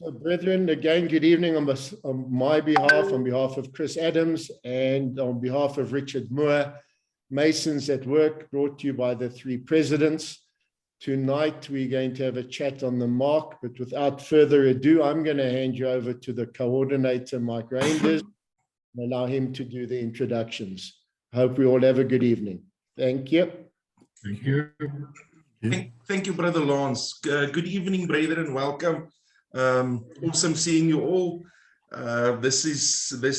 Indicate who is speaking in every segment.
Speaker 1: So, brethren, again, good evening on my behalf, on behalf of Chris Adams, and on behalf of Richard Moore, Masons at Work, brought to you by the three presidents. Tonight, we're going to have a chat on the mark, but without further ado, I'm going to hand you over to the coordinator, Mike Reinders, and allow him to do the introductions. I hope we all have a good evening. Thank you.
Speaker 2: Thank you. Thank you, Brother Lance. Good evening, brethren. Welcome. Awesome seeing you all. This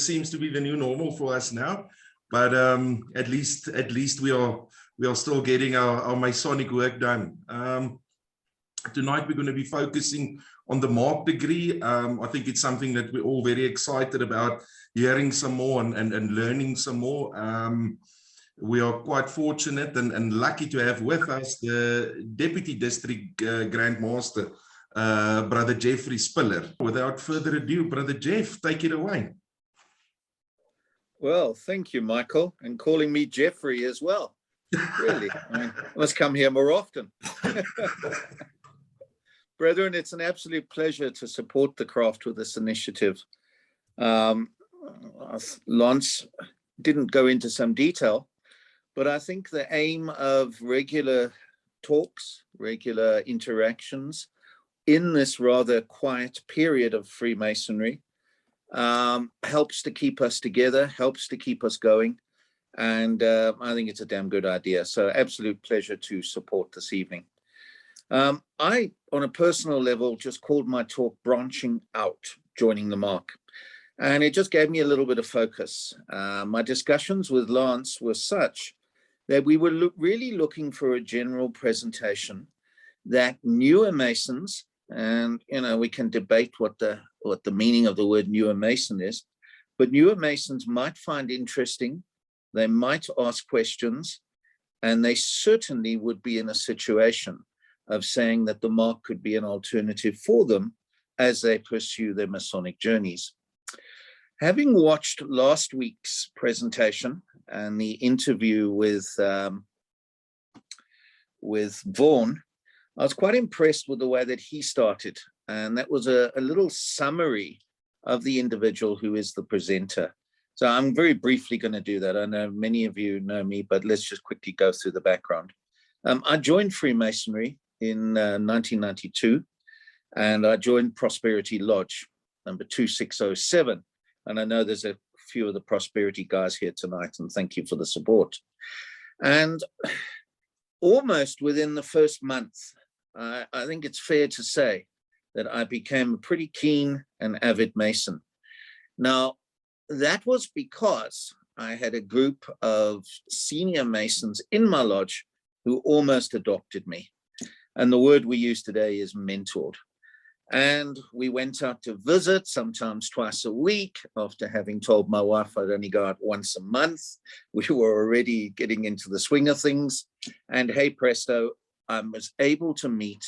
Speaker 2: seems to be the new normal for us now, but at least we are still getting our Masonic work done. Tonight we're going to be focusing on the Mark degree. I think it's something that we're all very excited about, hearing some more and learning some more. We are quite fortunate and lucky to have with us the Deputy District Grand Master, Brother Jeffrey Spiller. Without further ado, Brother Jeff, take it away.
Speaker 3: Well, thank you, Michael, and calling me Jeffrey as well. Really, I must come here more often. Brethren, it's an absolute pleasure to support the craft with this initiative. Lance didn't go into some detail, but I think the aim of regular talks, regular interactions in this rather quiet period of Freemasonry helps to keep us together, helps to keep us going. And I think it's a damn good idea. So absolute pleasure to support this evening. I, on a personal level, just called my talk Branching Out, Joining the Mark. And it just gave me a little bit of focus. My discussions with Lance were such that we were really looking for a general presentation that newer Masons, and we can debate what the meaning of the word newer Mason is, but newer Masons might find interesting, they might ask questions, and they certainly would be in a situation of saying that the mark could be an alternative for them as they pursue their Masonic journeys. Having watched last week's presentation and the interview with Vaughan, I was quite impressed with the way that he started. And that was a little summary of the individual who is the presenter. So I'm very briefly going to do that. I know many of you know me, but let's just quickly go through the background. I joined Freemasonry in 1992, and I joined Prosperity Lodge, number 2607. And I know there's a few of the Prosperity guys here tonight, and thank you for the support. And almost within the first month, I think it's fair to say that I became a pretty keen and avid Mason. Now, that was because I had a group of senior Masons in my lodge who almost adopted me. And the word we use today is mentored. And we went out to visit, sometimes twice a week. After having told my wife I'd only go out once a month, we were already getting into the swing of things. And hey presto, I was able to meet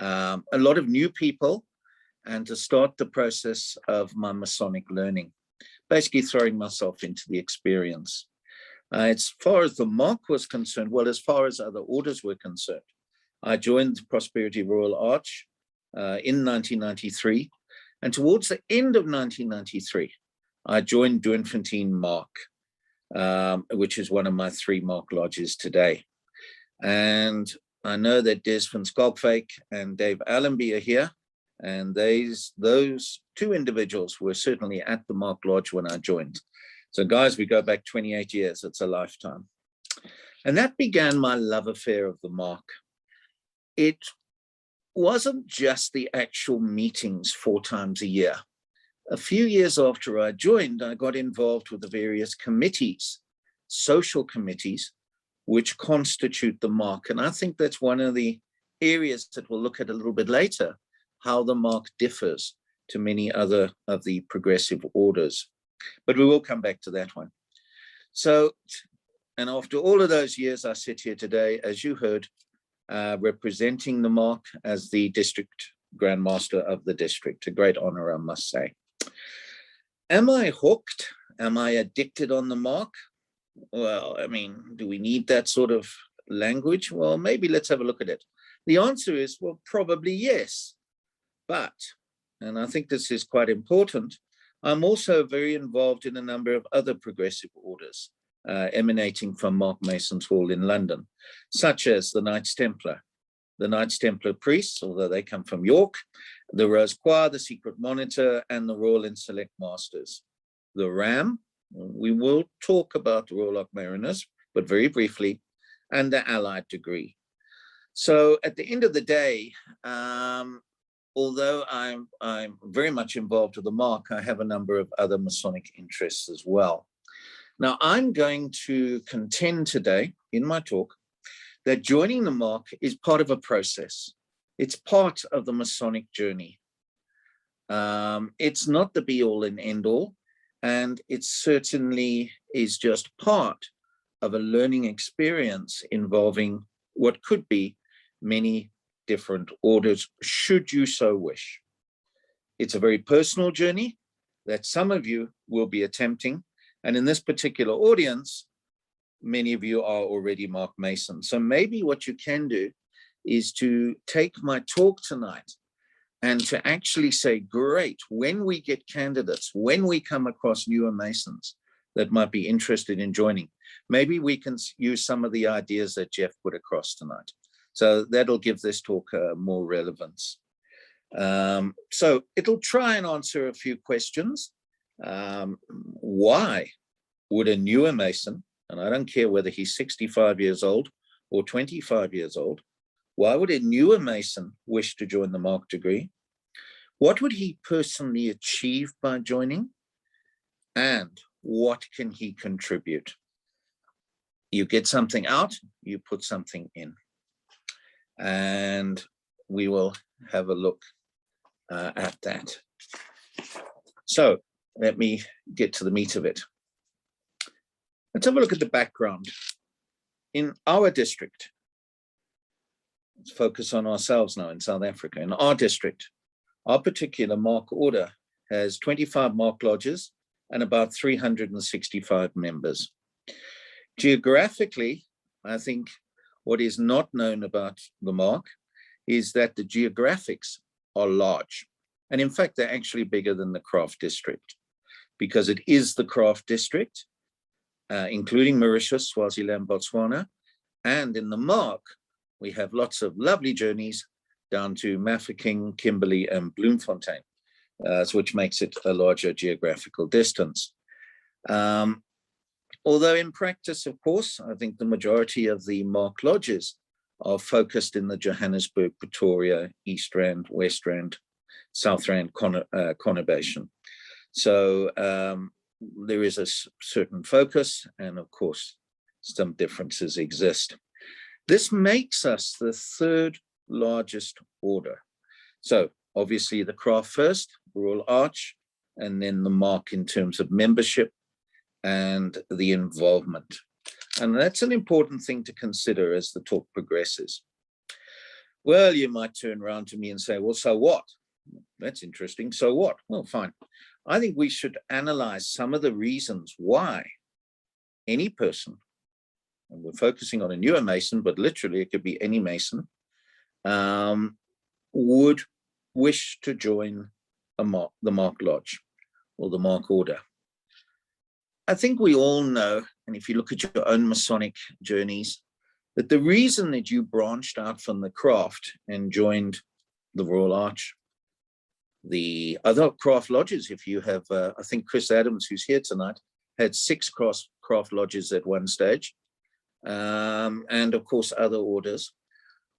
Speaker 3: a lot of new people and to start the process of my Masonic learning, basically throwing myself into the experience. As far as the mark was concerned, well, as far as other orders were concerned, I joined Prosperity Royal Arch in 1993, and towards the end of 1993, I joined Doornfontein Mark, which is one of my three Mark lodges today. And I know that Des van Skalkwyk and Dave Allenby are here, and those two individuals were certainly at the Mark Lodge when I joined. So guys, we go back 28 years, it's a lifetime. And that began my love affair of the Mark. It wasn't just the actual meetings 4 times a year. A few years after I joined, I got involved with the various committees, social committees, which constitute the mark. And I think that's one of the areas that we'll look at a little bit later, how the mark differs to many other of the progressive orders. But we will come back to that one. So, and after all of those years, I sit here today, as you heard, representing the mark as the District Grand Master of the district. A great honor, I must say. Am I hooked? Am I addicted on the mark? Well, I mean, do we need that sort of language? Well, maybe let's have a look at it. The answer is, well, probably yes. But and I think this is quite important, I'm also very involved in a number of other progressive orders emanating from Mark Mason's Hall in London, such as the Knights Templar, the Knights Templar priests, although they come from York, the Rose Choir, the Secret Monitor, and the Royal and Select Masters. The RAM, we will talk about the Royal Ark Mariners, but very briefly, and the Allied Degree. So at the end of the day, although I'm very much involved with the Mark, I have a number of other Masonic interests as well. Now, I'm going to contend today in my talk that joining the Mark is part of a process. It's part of the Masonic journey. It's not the be all and end all, and it certainly is just part of a learning experience involving what could be many different orders, should you so wish. It's a very personal journey that some of you will be attempting, and in this particular audience, many of you are already Mark Mason. So maybe what you can do is to take my talk tonight and to actually say, great, when we get candidates, when we come across newer Masons that might be interested in joining, maybe we can use some of the ideas that Jeff put across tonight. So that'll give this talk more relevance. So it'll try and answer a few questions. Why would a newer Mason, and I don't care whether he's 65 years old or 25 years old, why would a newer Mason wish to join the Mark degree? What would he personally achieve by joining? And what can he contribute? You get something out, you put something in. And we will have a look at that. So let me get to the meat of it. Let's have a look at the background. In our district, let's focus on ourselves now in South Africa. In our district, our particular Mark order has 25 Mark lodges and about 365 members. Geographically, I think what is not known about the Mark is that the geographics are large. And in fact, they're actually bigger than the craft district, because it is the craft district, including Mauritius, Swaziland, Botswana. And in the Mark, we have lots of lovely journeys down to Mafeking, Kimberley, and Bloemfontein, which makes it a larger geographical distance. Although in practice, of course, I think the majority of the Mark lodges are focused in the Johannesburg, Pretoria, East Rand, West Rand, South Rand conurbation. So there is a certain focus, and of course, some differences exist. This makes us the third largest order. So obviously the craft first, Royal Arch, and then the Mark in terms of membership and the involvement. And that's an important thing to consider as the talk progresses. Well, you might turn around to me and say, well, so what? That's interesting. So what? Well, fine. I think we should analyze some of the reasons why any person, and we're focusing on a newer Mason, but literally it could be any Mason, would wish to join the Mark Lodge or the Mark Order. I think we all know, and if you look at your own Masonic journeys, that the reason that you branched out from the craft and joined the Royal Arch, the other craft lodges, if you have, I think Chris Adams, who's here tonight, had 6 craft lodges at one stage, and of course other orders,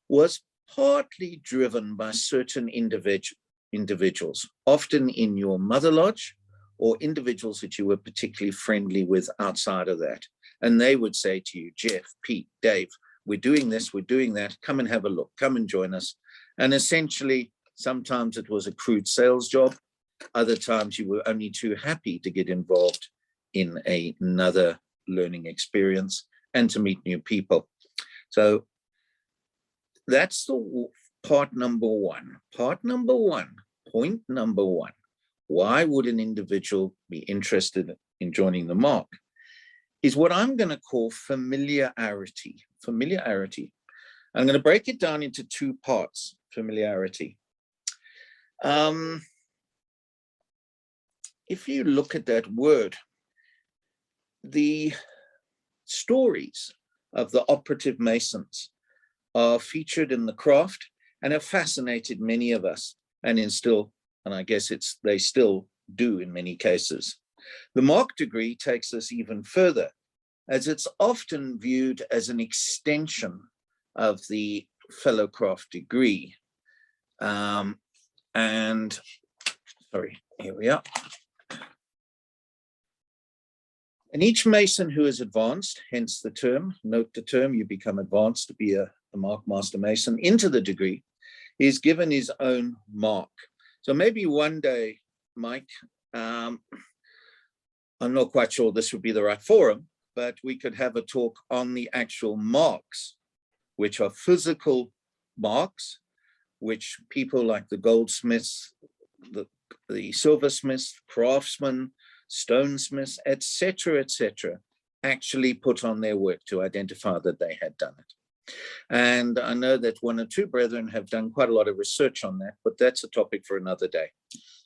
Speaker 3: was partly driven by certain individuals, often in your mother lodge, or individuals that you were particularly friendly with outside of that. And they would say to you, Jeff, Pete, Dave, we're doing this, we're doing that, come and have a look, come and join us. And essentially, sometimes it was a crude sales job. Other times you were only too happy to get involved in another learning experience and to meet new people. So that's the part number one. Part number one, point number one. Why would an individual be interested in joining the Mark? Is what I'm going to call familiarity. Familiarity. I'm going to break it down into 2 parts, familiarity. if you look at that word, the stories of the operative masons are featured in the craft and have fascinated many of us, and I guess they still do in many cases. The mark degree takes us even further, as it's often viewed as an extension of the fellow craft degree. Here we are. And each mason who is advanced, hence the term, note the term, you become advanced to be a mark master mason into the degree, is given his own mark. So maybe one day, Mike, I'm not quite sure this would be the right forum, but we could have a talk on the actual marks, which are physical marks, which people like the goldsmiths, the silversmiths, craftsmen, stonesmiths, etc., actually put on their work to identify that they had done it. And I know that one or two brethren have done quite a lot of research on that, but that's a topic for another day.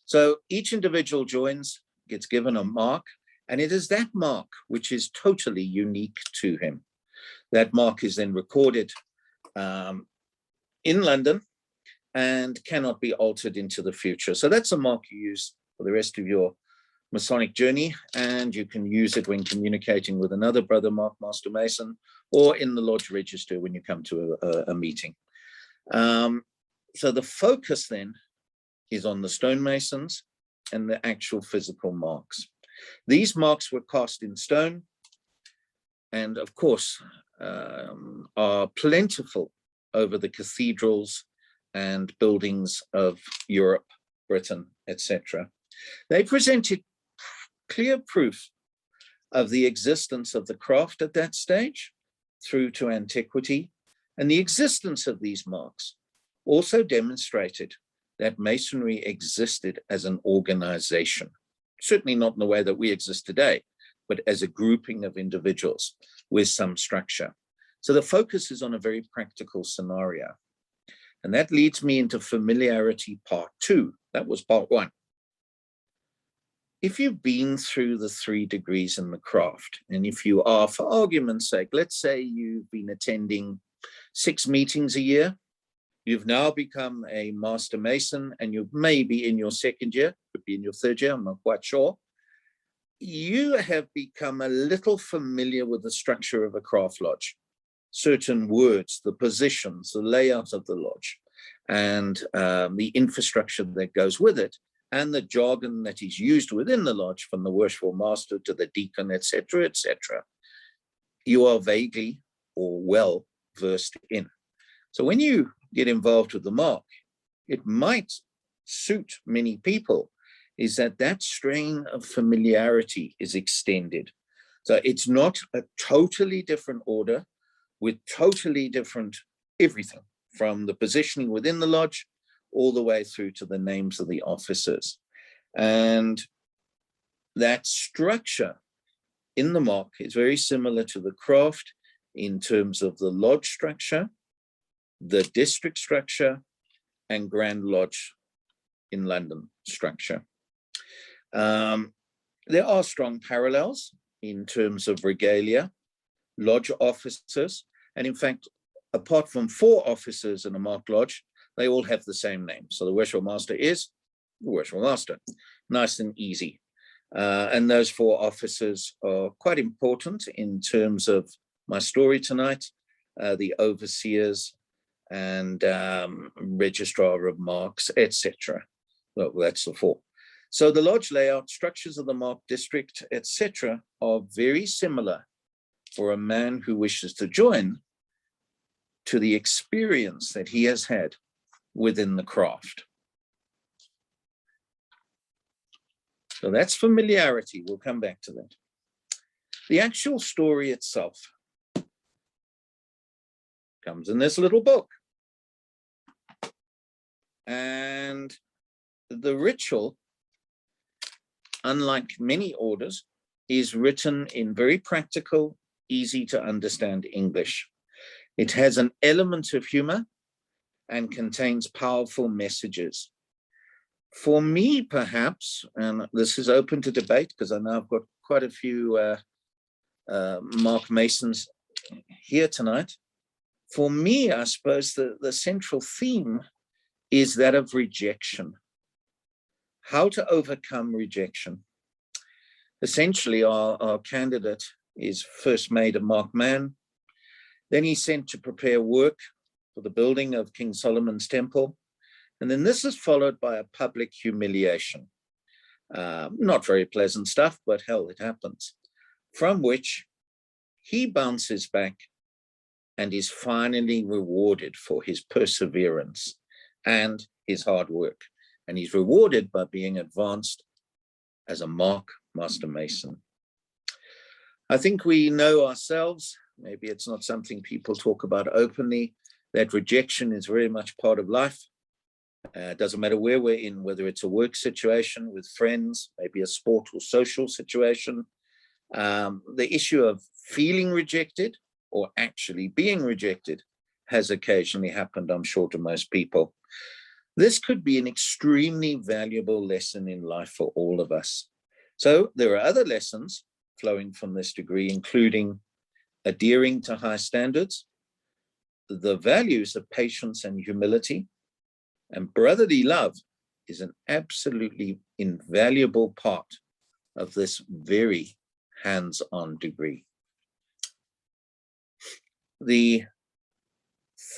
Speaker 3: So each individual joins, gets given a mark, and it is that mark which is totally unique to him. That mark is then recorded in London and cannot be altered into the future. So that's a mark you use for the rest of your Masonic journey, and you can use it when communicating with another brother mark master mason, or in the lodge register when you come to a meeting. So the focus then is on the stonemasons and the actual physical marks. These marks were cast in stone, and of course are plentiful over the cathedrals and buildings of Europe, Britain, etc. They presented clear proof of the existence of the craft at that stage through to antiquity, and the existence of these marks also demonstrated that masonry existed as an organization, certainly not in the way that we exist today, but as a grouping of individuals with some structure. So the focus is on a very practical scenario. And that leads me into familiarity part 2. That was part 1. If you've been through the 3 degrees in the craft, and if you are, for argument's sake, let's say you've been attending 6 meetings a year, you've now become a master mason, and you may be in your 2nd year, could be in your 3rd year, I'm not quite sure. You have become a little familiar with the structure of a craft lodge, certain words, the positions, the layout of the lodge, and the infrastructure that goes with it, and the jargon that is used within the lodge, from the worshipful master to the deacon, etc., you are vaguely or well versed in. So when you get involved with the mark, it might suit many people is that strain of familiarity is extended. So it's not a totally different order with totally different everything, from the positioning within the lodge all the way through to the names of the officers. And that structure in the mark is very similar to the craft in terms of the lodge structure, the district structure, and Grand Lodge in London structure. There are strong parallels in terms of regalia, lodge officers, and in fact, apart from 4 officers in a marked lodge, they all have the same name. So the worshipful master is the worshipful master, nice and easy. And those 4 officers are quite important in terms of my story tonight, the overseers and registrar of marks, etc. Well, that's the 4. So the lodge layout, structures of the mark district, etc., are very similar for a man who wishes to join to the experience that he has had within the craft. So that's familiarity. We'll come back to that. The actual story itself comes in this little book. And the ritual, unlike many orders, is written in very practical, easy to understand English. It has an element of humor and contains powerful messages. For me, perhaps, and this is open to debate because I know I've got quite a few Mark Masons here tonight. For me, I suppose the central theme is that of rejection. How to overcome rejection. Essentially, our candidate is first made a Mark man, then he's sent to prepare work for the building of King Solomon's temple. And then this is followed by a public humiliation. Not very pleasant stuff, but hell, it happens. From which he bounces back and is finally rewarded for his perseverance and his hard work. And he's rewarded by being advanced as a Mark Master Mason. I think we know ourselves, maybe it's not something people talk about openly, that rejection is very much part of life. It doesn't matter where we're in, whether it's a work situation with friends, maybe a sport or social situation. The issue of feeling rejected or actually being rejected has occasionally happened, I'm sure, to most people. This could be an extremely valuable lesson in life for all of us. So there are other lessons flowing from this degree, including adhering to high standards, the values of patience and humility, and brotherly love is an absolutely invaluable part of this very hands-on degree. The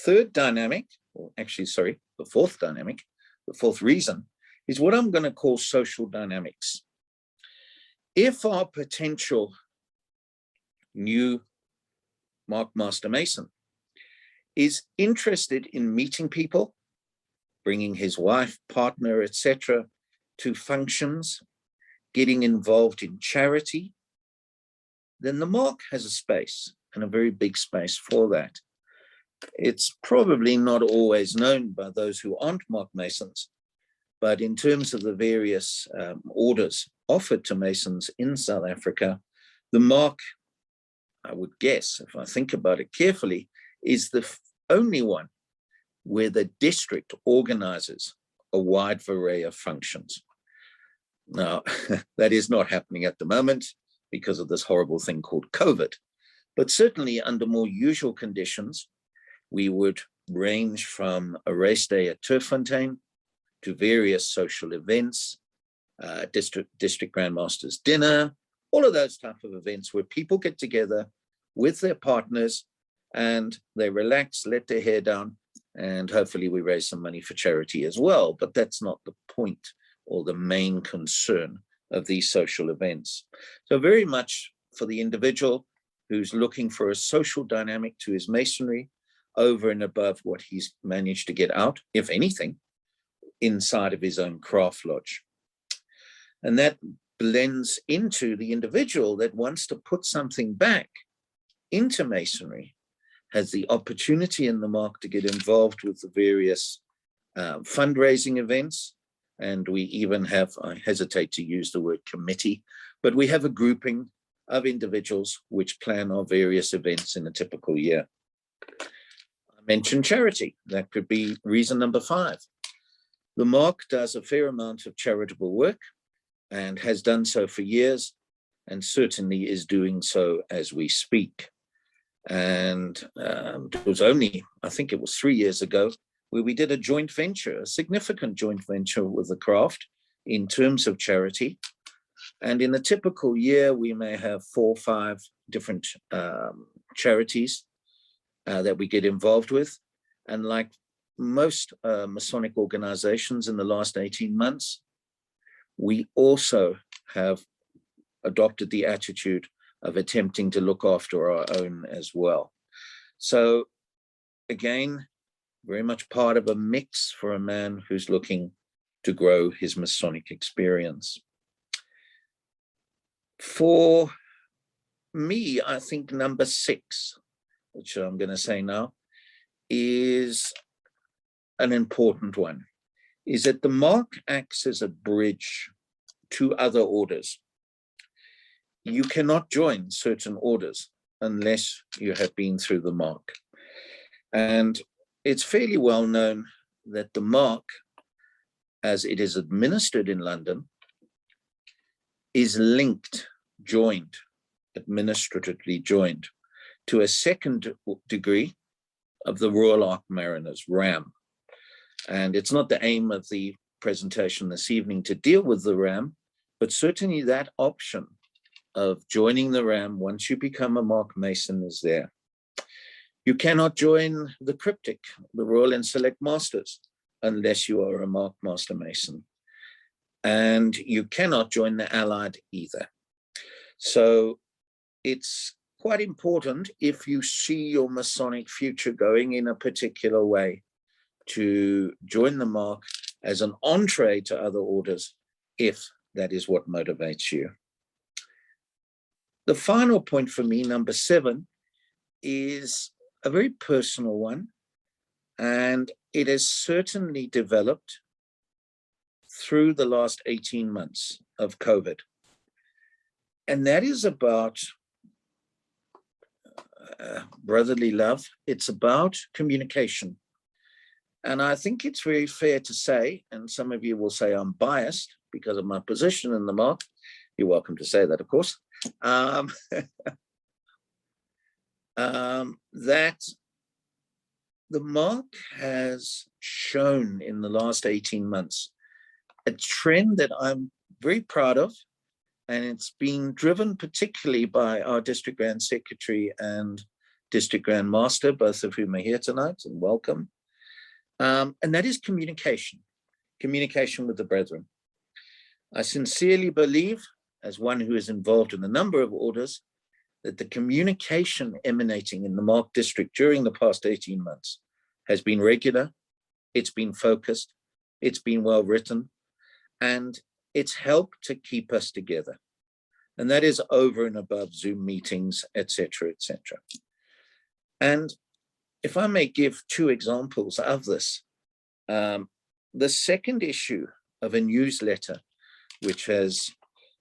Speaker 3: third dynamic, or actually, sorry, the fourth dynamic, the fourth reason, is what I'm going to call social dynamics. If our potential new Mark Master Mason is interested in meeting people, bringing his wife, partner, etc., to functions, getting involved in charity, then the Mark has a space, and a very big space for that. It's probably not always known by those who aren't Mark Masons, but in terms of the various orders offered to Masons in South Africa, the Mark, I would guess, if I think about it carefully, is the only one where the district organizes a wide array of functions. Now, that is not happening at the moment because of this horrible thing called COVID, but certainly under more usual conditions, we would range from a race day at Turffontein to various social events, district grandmasters dinner, all of those type of events where people get together with their partners and they relax, let their hair down, and hopefully we raise some money for charity as well. But that's not the point or the main concern of these social events. So very much for the individual who's looking for a social dynamic to his masonry over and above what he's managed to get out, if anything, inside of his own craft lodge. And that blends into the individual that wants to put something back into masonry, has the opportunity in the Mark to get involved with the various fundraising events. And we even have, I hesitate to use the word committee, but we have a grouping of individuals which plan our various events in a typical year. I mentioned charity. That could be reason number 5. The Mark does a fair amount of charitable work and has done so for years, and certainly is doing so as we speak. And it was only, I think it was 3 years ago, where we did a joint venture, a significant joint venture with the craft in terms of charity. And in a typical year, we may have 4 or 5 different charities that we get involved with. And like most Masonic organizations in the last 18 months, we also have adopted the attitude of attempting to look after our own as well. So again, very much part of a mix for a man who's looking to grow his Masonic experience. For me, I think number 6, which I'm going to say now, is an important one, is that the Mark acts as a bridge to other orders. You cannot join certain orders unless you have been through the Mark. And it's fairly well known that the Mark as it is administered in London, is linked, joined, administratively joined to a second degree of the Royal Ark Mariners, RAM. And it's not the aim of the presentation this evening to deal with the RAM, but certainly that option of joining the RAM once you become a Mark Mason is there. You cannot join the Cryptic, the Royal and Select Masters, unless you are a Mark Master Mason. And you cannot join the Allied either. So it's quite important, if you see your Masonic future going in a particular way, to join the Mark as an entree to other orders, if that is what motivates you. The final point for me, number 7, is a very personal one, and it has certainly developed through the last 18 months of COVID. And that is about brotherly love. It's about communication. And I think it's very fair to say, and some of you will say I'm biased because of my position in the Mark. You're welcome to say that, of course. That the Mark has shown in the last 18 months a trend that I'm very proud of, and it's been driven particularly by our District Grand Secretary and District Grand Master, both of whom are here tonight, and welcome. And that is communication with the brethren. I sincerely believe, as one who is involved in a number of orders, that the communication emanating in the Mark District during the past 18 months has been regular, it's been focused, it's been well written, and it's helped to keep us together. And that is over and above Zoom meetings, etc., etc. And if I may give 2 examples of this, the second issue of a newsletter, which has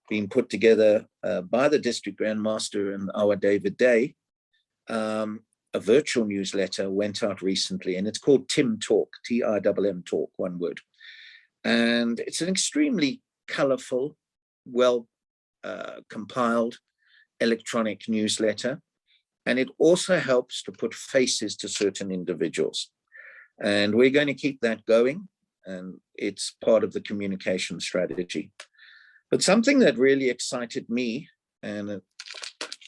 Speaker 3: been put together by the District Grand Master and our David Day, a virtual newsletter went out recently, and it's called Tim Talk, Timm Talk, one word. And it's an extremely colorful, well compiled electronic newsletter. And it also helps to put faces to certain individuals. And we're going to keep that going, and it's part of the communication strategy. But something that really excited me, and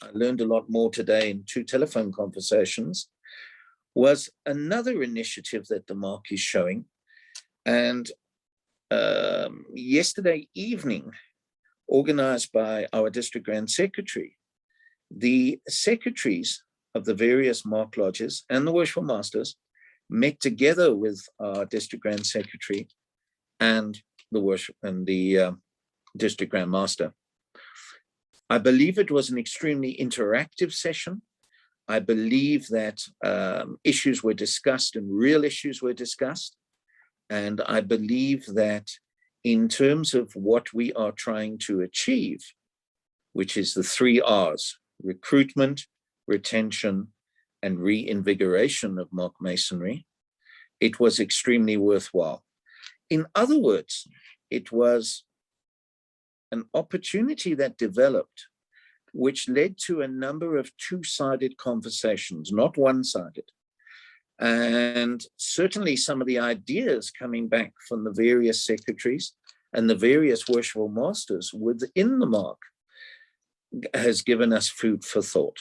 Speaker 3: I learned a lot more today in 2 telephone conversations, was another initiative that the Mark is showing. And yesterday evening, organized by our District Grand Secretary, the secretaries of the various Mark Lodges and the Worshipful Masters met together with our District Grand Secretary and the District Grand Master. I believe it was an extremely interactive session. I believe that issues were discussed and real issues were discussed. And I believe that in terms of what we are trying to achieve, which is the 3 R's, recruitment, retention, and reinvigoration of Mark Masonry, it was extremely worthwhile. In other words, it was an opportunity that developed, which led to a number of 2-sided conversations, not one-sided. And certainly some of the ideas coming back from the various secretaries and the various worshipful masters within the Mark has given us food for thought.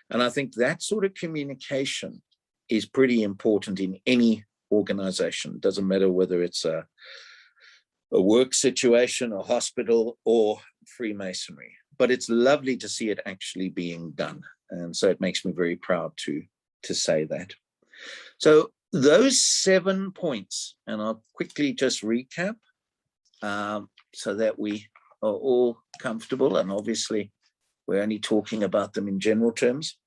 Speaker 3: And I think that sort of communication is pretty important in any organization. It doesn't matter whether it's a work situation, a hospital, or Freemasonry. But it's lovely to see it actually being done. And so it makes me very proud to say that. So those 7 points, and I'll quickly just recap so that we are all comfortable, and obviously we're only talking about them in general terms.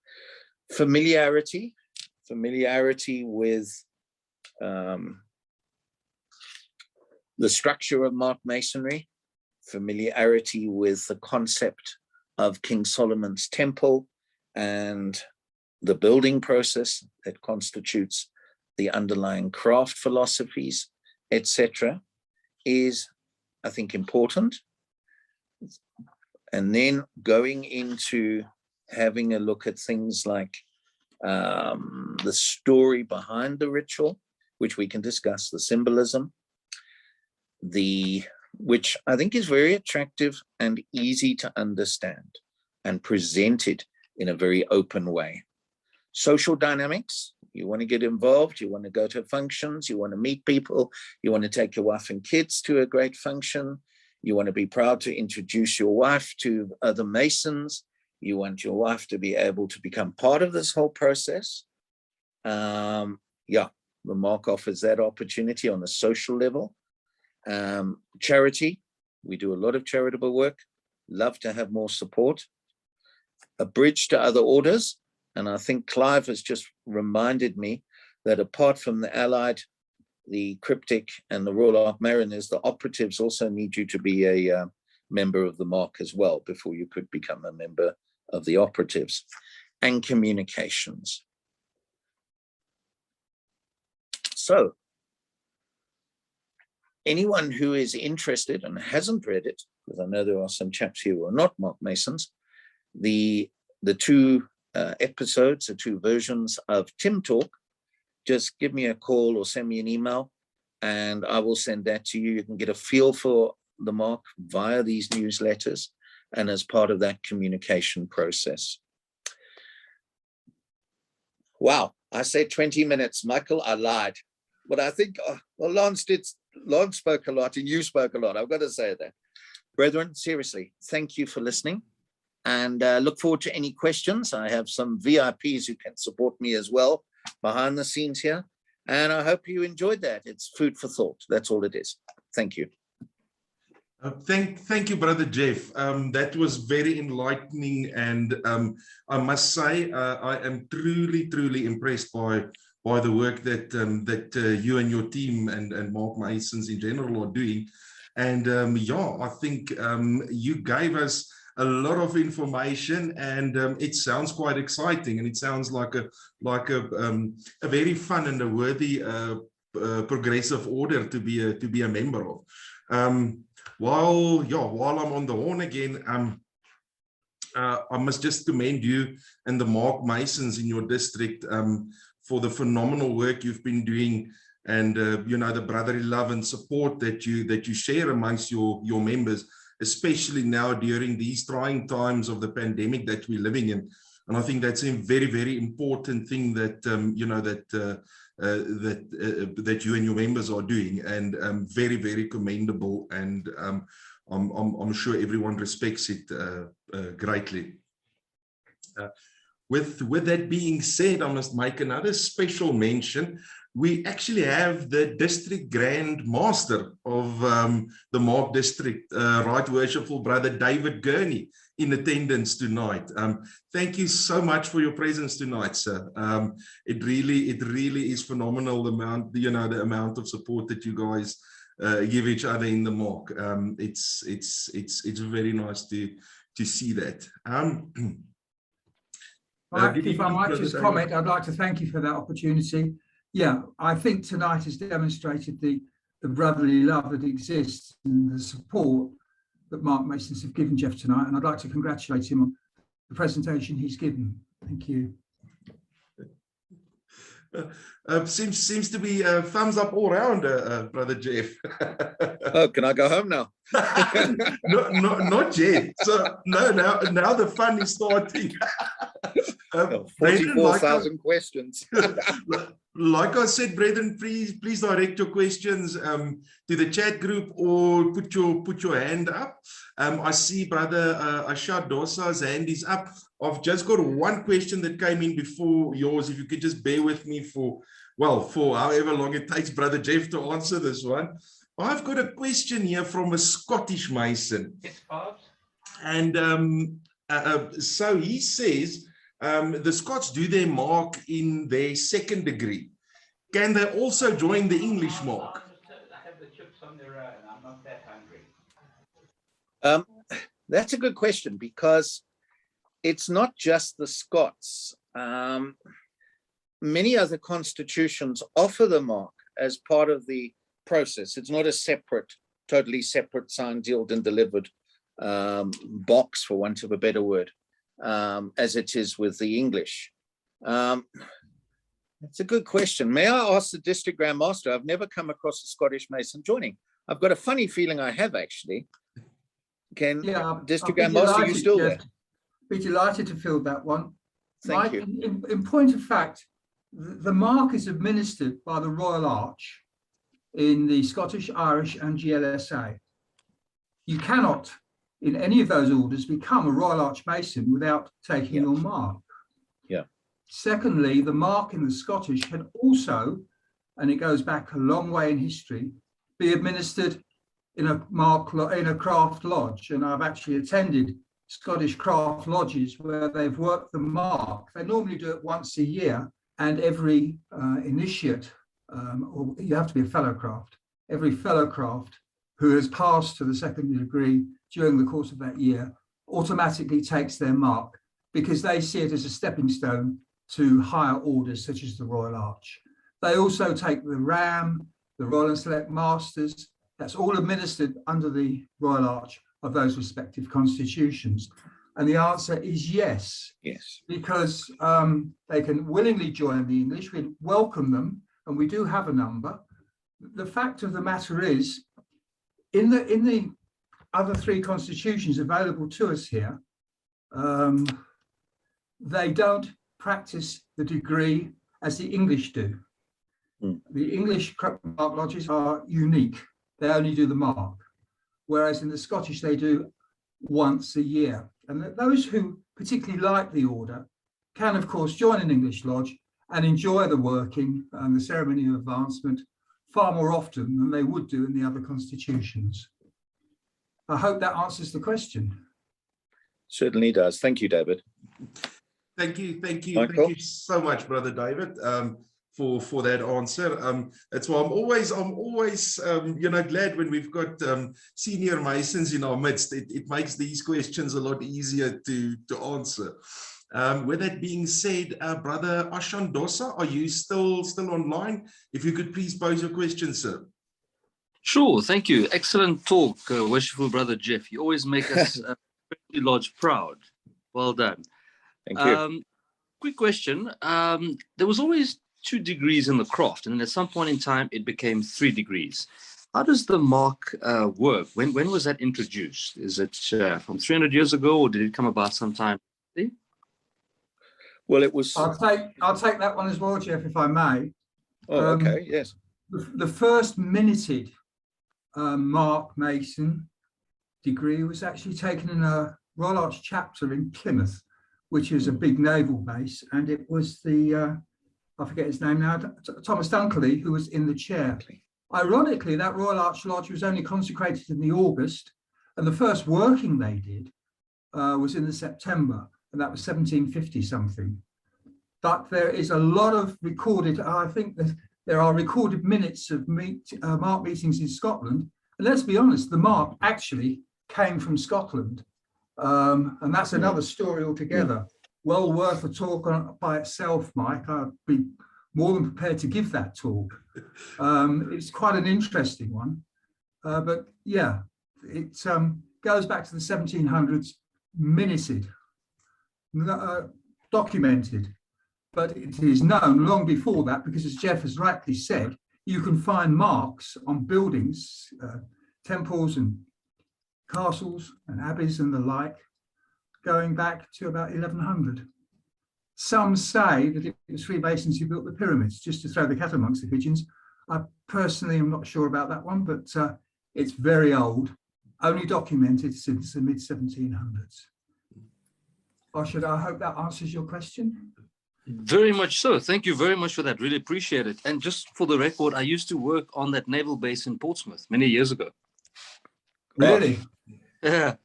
Speaker 3: Familiarity with the structure of Mark Masonry, familiarity with the concept of King Solomon's Temple and the building process that constitutes the underlying craft philosophies, etc. is, I think, important. And then going into having a look at things like the story behind the ritual, which we can discuss, the symbolism, which I think is very attractive and easy to understand and presented in a very open way. Social dynamics, you want to get involved, you want to go to functions, you want to meet people, you want to take your wife and kids to a great function, you want to be proud to introduce your wife to other Masons, you want your wife to be able to become part of this whole process. Yeah, the mark offers that opportunity on a social level. Charity, we do a lot of charitable work, love to have more support. A bridge to other orders, and I think Clive has just reminded me that apart from the Allied, the Cryptic and the Royal Ark Mariners, the operatives also need you to be a member of the mark as well before you could become a member of the operatives. And communications. So anyone who is interested and hasn't read it, because I know there are some chaps here who are not Mark Masons, the two episodes, the two versions of Tim Talk, just give me a call or send me an email and I will send that to you. You can get a feel for the mark via these newsletters and as part of that communication process. Wow, I said 20 minutes, Michael, I lied. But I think well, Lance spoke a lot and you spoke a lot. I've got to say that. Brethren, seriously, thank you for listening and look forward to any questions. I have some VIPs who can support me as well behind the scenes here. And I hope you enjoyed that. It's food for thought. That's all it is. Thank you.
Speaker 2: Thank you, Brother Jeff. That was very enlightening. And I must say, I am truly impressed by the work that you and your team and Mark Masons in general are doing. And yeah, I think you gave us a lot of information, and it sounds quite exciting, and it sounds like a very fun and a worthy progressive order to be a member of. While I'm on the horn again, I must just commend you and the Mark Masons in your district for the phenomenal work you've been doing, and you know, the brotherly love and support that you share amongst your members, especially now during these trying times of the pandemic that we're living in. And I think that's a very important thing that you know, that you and your members are doing, and very commendable, and I'm sure everyone respects it greatly. With that being said, I must make another special mention. We actually have the District Grand Master of the Mark District, Right Worshipful Brother David Gurney, in attendance tonight. Thank you so much for your presence tonight, sir. It really is phenomenal, the amount of support that you guys give each other in the Mark. It's very nice to see that.
Speaker 4: If I might just comment, I'd like to thank you for that opportunity. Yeah, I think tonight has demonstrated the brotherly love that exists and the support that Mark Masons have given Jeff tonight, and I'd like to congratulate him on the presentation he's given. Thank you.
Speaker 2: Seems to be thumbs up all around, Brother Jeff.
Speaker 3: Oh, can I go home now?
Speaker 2: Not yet. So no, now the fun is starting.
Speaker 3: 44,000 questions.
Speaker 2: Like I said, brethren, please direct your questions to the chat group or put your hand up. I see Brother Ashad Dosa's hand is up. I've just got one question that came in before yours. If you could just bear with me for however long it takes Brother Jeff to answer this one. I've got a question here from a Scottish Mason.
Speaker 5: Yes, Pops.
Speaker 2: And so he says, the Scots do their mark in their second degree. Can they also join the English mark?
Speaker 5: I have the chips on their own. I'm not that hungry.
Speaker 3: That's a good question, because it's not just the Scots. Many other constitutions offer the mark as part of the process. It's not a separate totally separate, signed, sealed, and delivered box, for want of a better word, as it is with the English. That's a good question. May I ask the District Grand Master? I've never come across a Scottish Mason joining. I've got a funny feeling I have, actually. Can District Grand Master, are you still there?
Speaker 4: Be delighted to field that one.
Speaker 3: Thank you.
Speaker 4: In point of fact, the mark is administered by the Royal Arch in the Scottish, Irish, and GLSA. You cannot, in any of those orders, become a Royal Arch Mason without taking your mark.
Speaker 3: Yeah.
Speaker 4: Secondly, the mark in the Scottish can also, and it goes back a long way in history, be administered in a craft lodge. And I've actually attended Scottish craft lodges where they've worked the mark. They normally do it once a year, and every initiate, or you have to be a fellow craft, every fellow craft who has passed to the secondary degree during the course of that year automatically takes their mark, because they see it as a stepping stone to higher orders such as the Royal Arch. They also take the RAM, the Royal and Select Masters. That's all administered under the Royal Arch of those respective constitutions. And the answer is yes.
Speaker 3: Yes.
Speaker 4: Because they can willingly join the English. We welcome them, and we do have a number. The fact of the matter is, in the other three constitutions available to us here, they don't practice the degree as the English do. The English mark lodges are unique. They only do the mark, whereas in the Scottish, they do once a year. And those who particularly like the order can, of course, join an English lodge and enjoy the working and the ceremony of advancement far more often than they would do in the other constitutions. I hope that answers the question.
Speaker 3: Certainly does. Thank you, David.
Speaker 2: Thank you
Speaker 3: Michael?
Speaker 2: so much, Brother David, for that answer. That's why I'm always glad when we've got senior Masons in our midst. It makes these questions a lot easier to answer. With that being said, Brother Ashandosa, are you still online? If you could please pose your question, sir.
Speaker 6: Sure, thank you. Excellent talk, worshipful Brother Jeff. You always make us Lodge proud. Well done.
Speaker 3: Thank you.
Speaker 6: Quick question. There was always 2 degrees in the craft, and then at some point in time, it became 3 degrees. How does the mark work? When was that introduced? Is it from 300 years ago, or did it come about sometime?
Speaker 3: Well, it was.
Speaker 4: I'll take that one as well, Jeff, if I may.
Speaker 3: Oh, okay. Yes.
Speaker 4: The first minuted Mark Mason degree was actually taken in a Royal Arch chapter in Plymouth, which is a big naval base, and it was the I forget his name now, Thomas Dunkley, who was in the chair. Ironically, that Royal Arch Lodge was only consecrated in the August, and the first working they did was in the September, and that was 1750 something. But there is a lot of recorded, I think there are recorded minutes of mark meetings in Scotland. And let's be honest, the mark actually came from Scotland. And that's another story altogether. Well worth a talk by itself, Mike. I'd be more than prepared to give that talk. It's quite an interesting one. But yeah, it goes back to the 1700s, minuted, documented. But it is known long before that, because as Jeff has rightly said, you can find marks on buildings, temples and castles and abbeys and the like, going back to about 1100. Some say that it was Freemasons who built the pyramids, just to throw the cat amongst the pigeons. I personally am not sure about that one, but it's very old, only documented since the mid-1700s. I hope that answers your question.
Speaker 6: Very much so. Thank you very much for that. Really appreciate it. And just for the record, I used to work on that naval base in Portsmouth many years ago.
Speaker 4: Really?
Speaker 6: Yeah.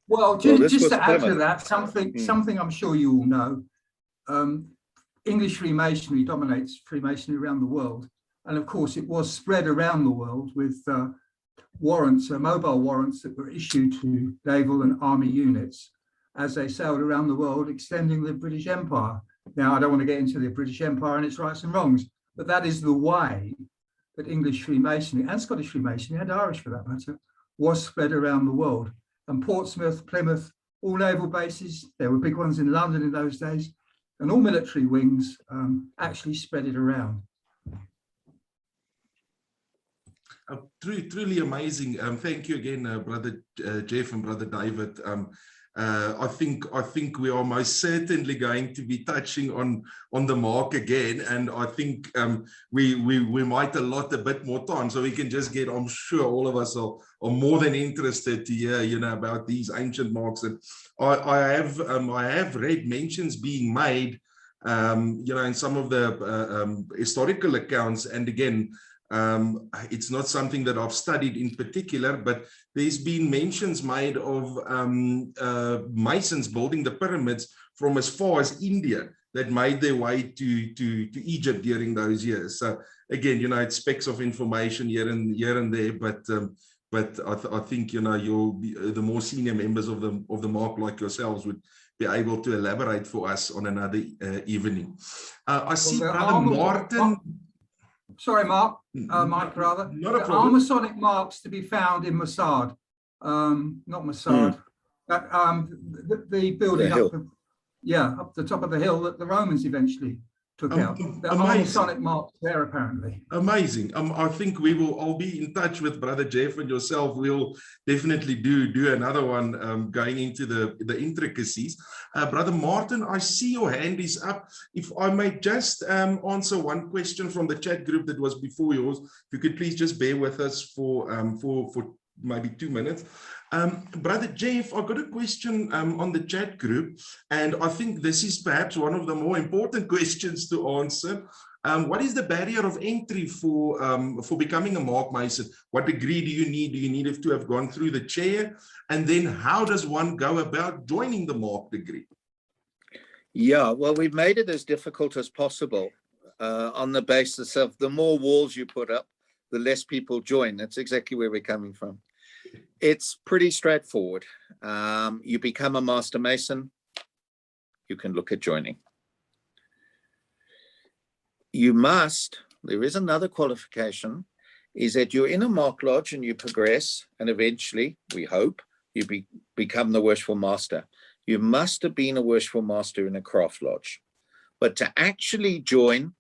Speaker 4: Well, just to add to that, something I'm sure you all know, English Freemasonry dominates Freemasonry around the world. And of course, it was spread around the world with warrants, mobile warrants that were issued to naval and army units as they sailed around the world, extending the British Empire. Now, I don't want to get into the British Empire and its rights and wrongs, but that is the way that English Freemasonry and Scottish Freemasonry and Irish for that matter was spread around the world. And Portsmouth, Plymouth, all naval bases, there were big ones in London in those days, and all military wings actually spread it around.
Speaker 2: Truly amazing. Thank you again, Brother Jeff and Brother David. I think we are most certainly going to be touching on the mark again, and I think we might allot a bit more time so we can just get. I'm sure all of us are more than interested to hear, you know, about these ancient marks. And I have read mentions being made, you know, in some of the historical accounts, and again. It's not something that I've studied in particular, but there's been mentions made of Masons building the pyramids from as far as India that made their way to Egypt during those years. So again, you know, it's specks of information here and there, but I think, you know, the more senior members of the mark like yourselves would be able to elaborate for us on another evening. I see Brother Martin.
Speaker 4: Sorry, Mark, Mike, rather.
Speaker 2: Not a
Speaker 4: There
Speaker 2: problem.
Speaker 4: are Masonic marks to be found in Mossad, not Mossad, the building up the top of the hill that the Romans eventually took out. There are Masonic marks there, apparently.
Speaker 2: Amazing. I think I'll be in touch with Brother Jeff and yourself. We'll definitely do another one going into the intricacies. Brother Martin, I see your hand is up. If I may just answer one question from the chat group that was before yours, if you could please just bear with us for maybe 2 minutes. Brother Jeff, I've got a question on the chat group, and I think this is perhaps one of the more important questions to answer. What is the barrier of entry for becoming a Mark Mason? What degree do you need? Do you need to have gone through the chair? And then how does one go about joining the Mark degree?
Speaker 3: Yeah, well, we've made it as difficult as possible on the basis of the more walls you put up, the less people join. That's exactly where we're coming from. It's pretty straightforward. You become a Master Mason, you can look at joining. You must, there is another qualification, is that you're in a Mark Lodge and you progress, and eventually, we hope, you become the Worshipful Master. You must have been a Worshipful Master in a Craft Lodge. But to actually join,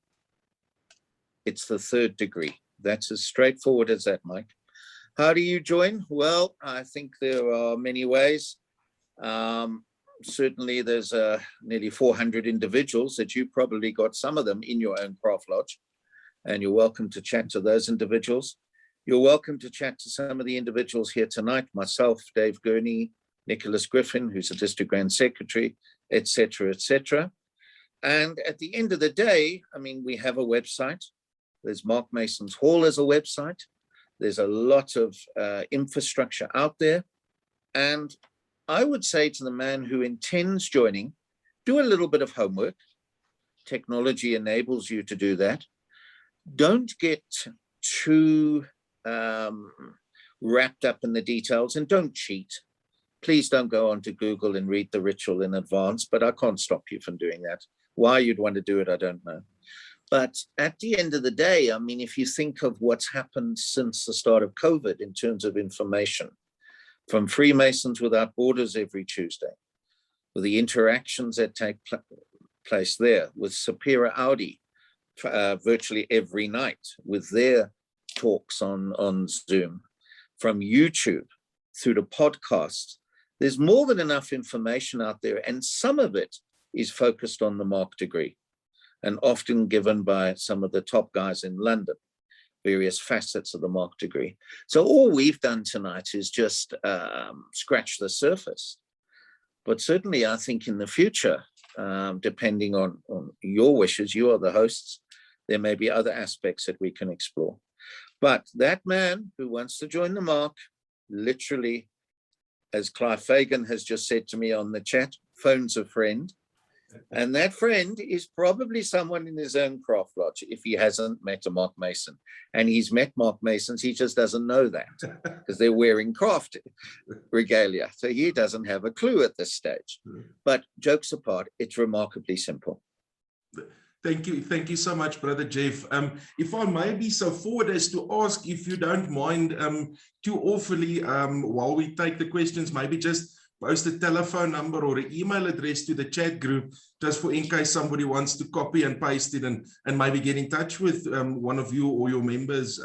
Speaker 3: it's the 3rd degree. That's as straightforward as that, Mike. How do you join? Well, I think there are many ways. Certainly, there's nearly 400 individuals that you probably got some of them in your own Craft Lodge, and you're welcome to chat to those individuals. You're welcome to chat to some of the individuals here tonight, myself, Dave Gurney, Nicholas Griffin, who's a District Grand Secretary, etc., etc. And at the end of the day, I mean, we have a website. There's Mark Mason's Hall as a website. There's a lot of infrastructure out there. And I would say to the man who intends joining, do a little bit of homework. Technology enables you to do that. Don't get too wrapped up in the details, and don't cheat. Please don't go onto Google and read the ritual in advance, but I can't stop you from doing that. Why you'd want to do it, I don't know. But at the end of the day, I mean, if you think of what's happened since the start of COVID in terms of information, from Freemasons Without Borders every Tuesday, with the interactions that take place there, with Sapira Audi virtually every night, with their talks on Zoom, from YouTube through to podcasts, there's more than enough information out there, and some of it is focused on the Mark degree, and often given by some of the top guys in London, various facets of the Mark degree. So all we've done tonight is just scratch the surface. But certainly I think in the future, depending on your wishes, you are the hosts, there may be other aspects that we can explore. But that man who wants to join the Mark, literally, as Clive Fagan has just said to me on the chat, phones a friend. And that friend is probably someone in his own Craft Lodge if he hasn't met a Mark Mason. And he's met Mark Masons, he just doesn't know that because they're wearing craft regalia. So he doesn't have a clue at this stage. But jokes apart, it's remarkably simple.
Speaker 2: Thank you so much, Brother Jeff. If I may be so forward as to ask, if you don't mind, too awfully, while we take the questions, maybe just post a telephone number or an email address to the chat group, just for in case somebody wants to copy and paste it and maybe get in touch with one of you or your members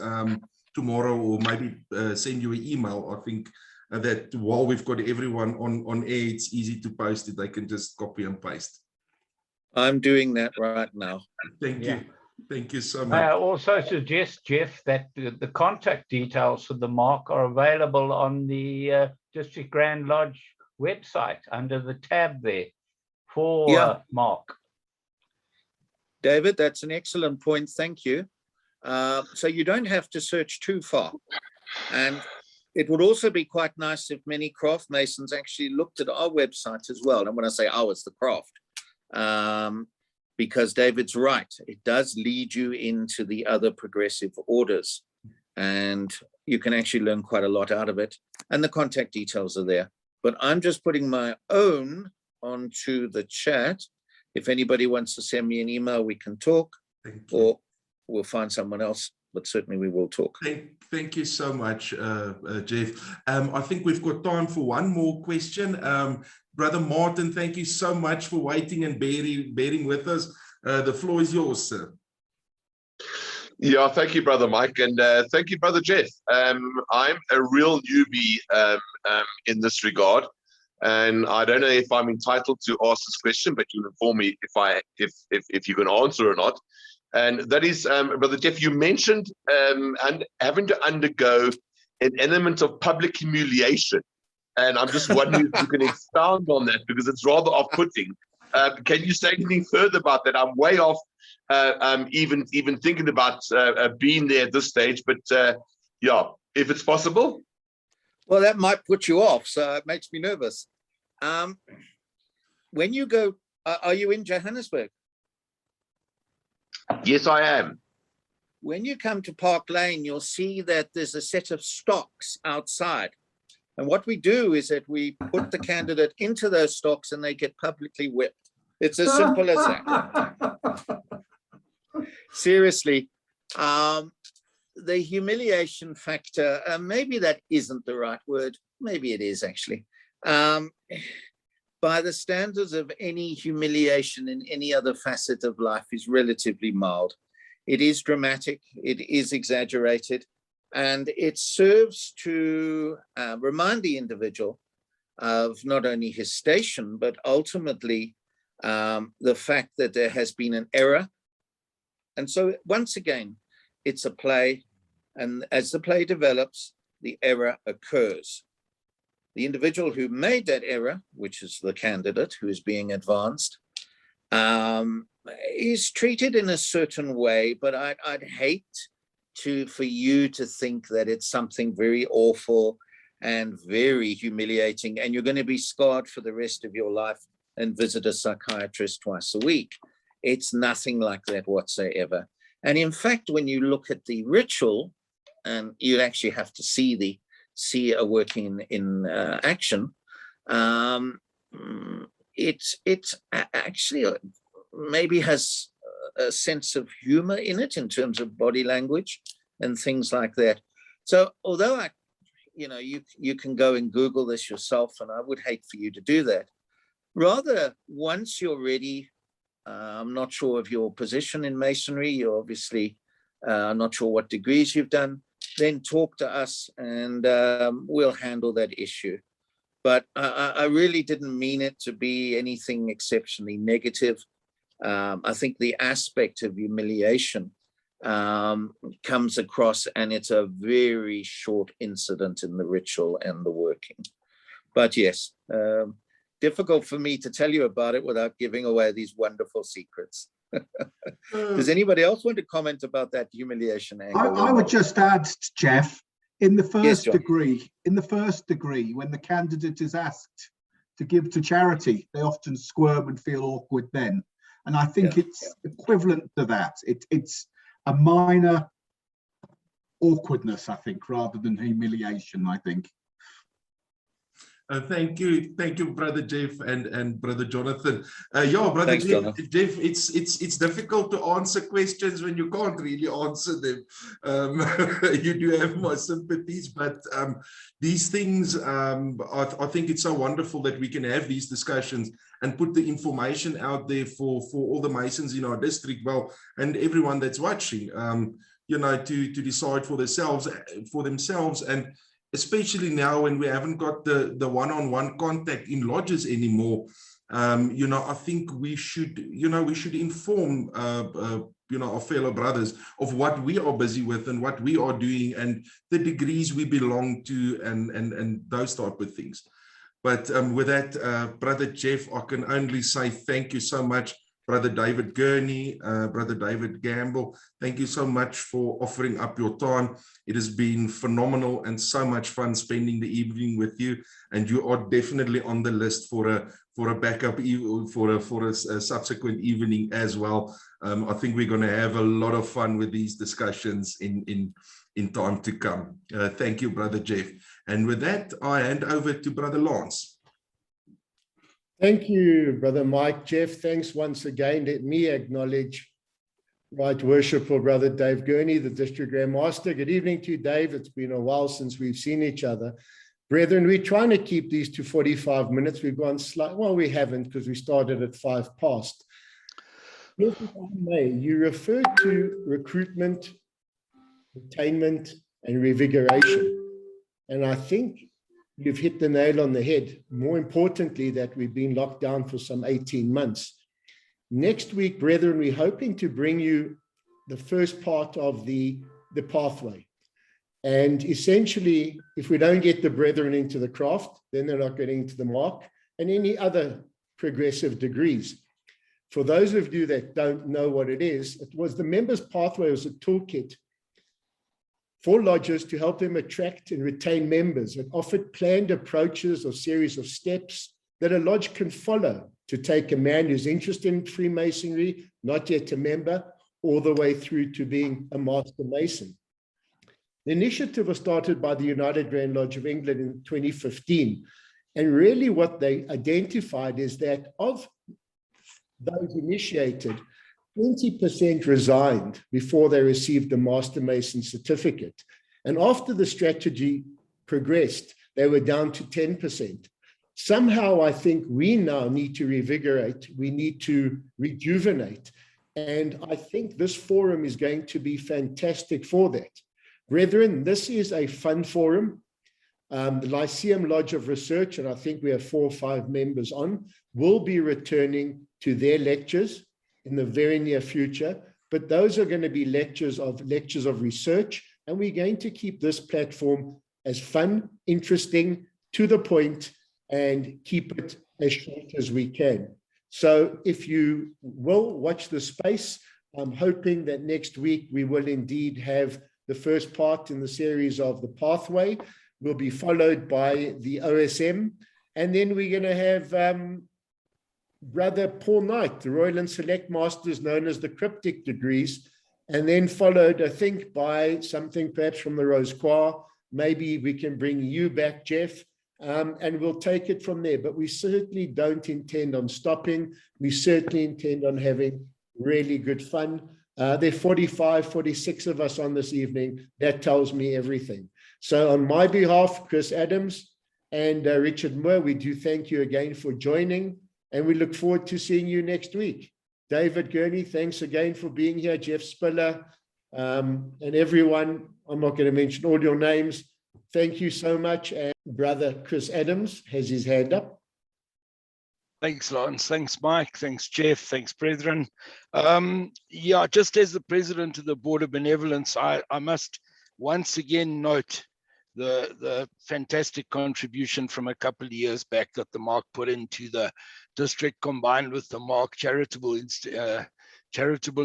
Speaker 2: tomorrow, or maybe send you an email. I think that while we've got everyone on air, it's easy to post it. They can just copy and paste.
Speaker 3: I'm doing that right now.
Speaker 2: Thank you. Thank you so
Speaker 5: May I
Speaker 2: much.
Speaker 5: also suggest, Jeff, that the contact details for the mark are available on the District Grand Lodge website under the tab there for Mark.
Speaker 3: David, that's an excellent point. Thank you. So you don't have to search too far. And it would also be quite nice if many craft masons actually looked at our website as well. And when I say it's the craft, because David's right, it does lead you into the other progressive orders, and you can actually learn quite a lot out of it. And the contact details are there. But I'm just putting my own onto the chat. If anybody wants to send me an email, we can talk, or we'll find someone else, but certainly we will talk.
Speaker 2: Thank you so much, Jeff. I think we've got time for one more question. Brother Martin, thank you so much for waiting and bearing with us. The floor is yours, sir.
Speaker 7: Yeah, thank you, Brother Mike, and thank you, Brother Jeff. I'm a real newbie in this regard, and I don't know if I'm entitled to ask this question, but you inform me if you can answer or not. And that is, Brother Jeff, you mentioned having to undergo an element of public humiliation, and I'm just wondering if you can expound on that, because it's rather off-putting. Can you say anything further about that? I'm way off even thinking about being there at this stage, but yeah, if it's possible.
Speaker 3: Well, that might put you off, so it makes me nervous. When you go, are you in Johannesburg?
Speaker 7: Yes, I am.
Speaker 3: When you come to Park Lane, you'll see that there's a set of stocks outside. And what we do is that we put the candidate into those stocks and they get publicly whipped. It's as simple as that. Seriously, the humiliation factor, maybe that isn't the right word. Maybe it is actually. By the standards of any humiliation in any other facet of life is relatively mild. It is dramatic, it is exaggerated, and it serves to remind the individual of not only his station, but ultimately the fact that there has been an error. And so once again, it's a play, and as the play develops, the error occurs. The individual who made that error, which is the candidate who is being advanced, is treated in a certain way, but I'd hate for you to think that it's something very awful and very humiliating, and you're going to be scarred for the rest of your life and visit a psychiatrist twice a week. It's nothing like that whatsoever. And in fact, when you look at the ritual, and you actually have to see a working in action, it's actually maybe has a sense of humor in it in terms of body language and things like that. So although you can go and Google this yourself, and I would hate for you to do that. Rather, once you're ready, I'm not sure of your position in Masonry, you're obviously not sure what degrees you've done, then talk to us and we'll handle that issue. But I really didn't mean it to be anything exceptionally negative. I think the aspect of humiliation comes across, and it's a very short incident in the ritual and the working. But yes, difficult for me to tell you about it without giving away these wonderful secrets. Does anybody else want to comment about that humiliation angle?
Speaker 8: I would just add, Jeff, in the first
Speaker 3: Yes,
Speaker 8: degree, when the candidate is asked to give to charity, they often squirm and feel awkward then. And I think it's equivalent to that. It's a minor awkwardness, I think, rather than humiliation, I think.
Speaker 2: Thank you, Brother Jeff and Brother Jonathan. Yeah, Brother
Speaker 3: Thanks,
Speaker 2: Jeff,
Speaker 3: Jonathan.
Speaker 2: it's difficult to answer questions when you can't really answer them. You do have my sympathies, but these things, I think it's so wonderful that we can have these discussions and put the information out there for all the Masons in our district, well, and everyone that's watching, you know, to decide for themselves, and especially now when we haven't got the one-on-one contact in lodges anymore. You know, I think we should inform you know, our fellow brothers of what we are busy with and what we are doing and the degrees we belong to and those type of things. But with that, Brother Jeff, I can only say thank you so much, Brother David Gurney, Brother David Gamble. Thank you so much for offering up your time. It has been phenomenal and so much fun spending the evening with you. And you are definitely on the list for a backup, for a subsequent evening as well. I think we're going to have a lot of fun with these discussions in time to come. Thank you, Brother Jeff. And with that, I hand over to Brother Lance.
Speaker 1: Thank you, Brother Mike. Jeff, thanks once again. Let me acknowledge Right Worshipful Brother Dave Gurney, the District Grand Master. Good evening to you, Dave. It's been a while since we've seen each other. Brethren, we're trying to keep these to 45 minutes. We've gone slightly, well, we haven't because we started at 5 past. If I may, you referred to recruitment, attainment, and revigoration. And I think you've hit the nail on the head. More importantly, that we've been locked down for some 18 months. Next week, brethren, we're hoping to bring you the first part of the pathway. And essentially, if we don't get the brethren into the craft, then they're not getting into the mark and any other progressive degrees. For those of you that don't know what it is, it was the members' pathway. It was a toolkit for lodges to help them attract and retain members. It offered planned approaches or series of steps that a lodge can follow to take a man who's interested in Freemasonry, not yet a member, all the way through to being a Master Mason. The initiative was started by the United Grand Lodge of England in 2015. And really what they identified is that of those initiated, 20% resigned before they received the Master Mason certificate. And after the strategy progressed, they were down to 10%. Somehow, I think we now need to revigorate, we need to rejuvenate. And I think this forum is going to be fantastic for that. Brethren, this is a fun forum. The Lyceum Lodge of Research, and I think we have 4 or 5 members on, will be returning to their lectures in the very near future, but those are going to be lectures of research, and we're going to keep this platform as fun, interesting, to the point, and keep it as short as we can. So if you will watch the space, I'm hoping that next week we will indeed have the first part in the series of the pathway, will be followed by the OSM, and then we're going to have Brother Paul Knight, the Royal and Select Masters known as the Cryptic Degrees, and then followed, I think, by something perhaps from the Rose Croix. Maybe we can bring you back, Jeff, and we'll take it from there. But we certainly don't intend on stopping. We certainly intend on having really good fun. There are 45, 46 of us on this evening. That tells me everything. So on my behalf, Chris Adams and Richard Moore, we do thank you again for joining. And we look forward to seeing you next week. David Gurney, thanks again for being here. Jeff Spiller, and everyone. I'm not going to mention all your names. Thank you so much. And Brother Chris Adams has his hand up.
Speaker 9: Thanks, Lawrence. Thanks, Mike. Thanks, Jeff. Thanks, brethren. Yeah, just as the president of the Board of Benevolence, I must once again note the fantastic contribution from a couple of years back that the Mark put into the district, combined with the Mark charitable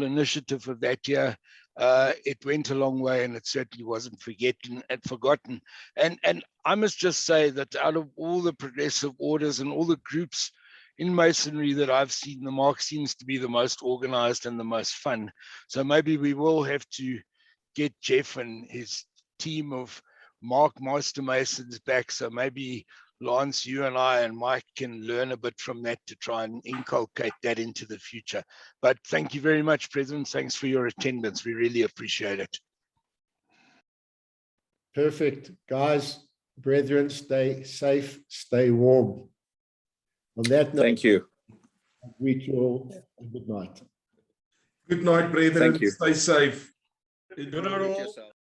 Speaker 9: initiative of that year. It went a long way, and it certainly wasn't forgotten. And I must just say that out of all the progressive orders and all the groups in Masonry that I've seen, the Mark seems to be the most organized and the most fun. So maybe we will have to get Jeff and his team of Mark Master Masons back. So maybe Lance, you and I and Mike can learn a bit from that to try and inculcate that into the future. But thank you very much, President. Thanks for your attendance. We really appreciate it.
Speaker 1: Perfect. Guys, brethren, stay safe, stay warm. On that note,
Speaker 3: Thank you.
Speaker 1: I greet you all. Good night.
Speaker 2: Good night, brethren.
Speaker 3: Thank you.
Speaker 2: Stay safe.
Speaker 3: Yourself.